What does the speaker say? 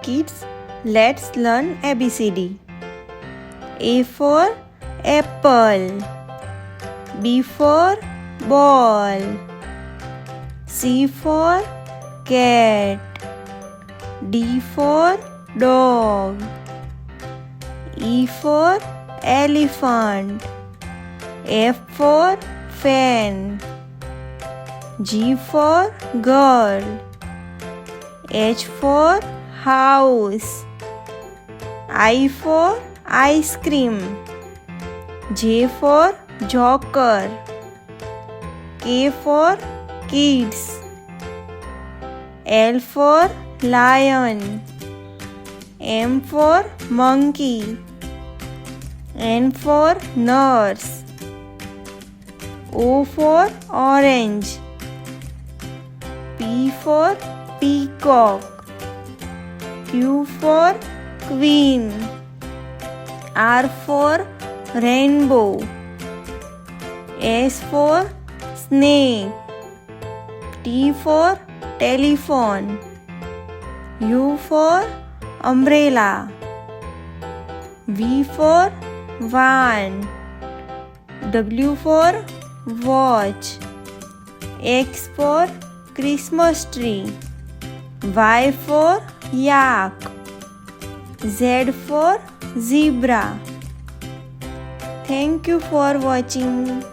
Kids, let's learn ABCD. A for apple. B for ball. C for cat. D for dog. E for elephant. F for fan. G for girl. H for house. I for ice cream. J for joker. K for kids. L for lion. M for monkey. N for nurse. O for orange. P for peacock. Q for queen. R for rainbow. S for snake. T for telephone. U for umbrella. V for van. W for watch. X for Christmas tree. Y for yak. Z for zebra. Thank you for watching.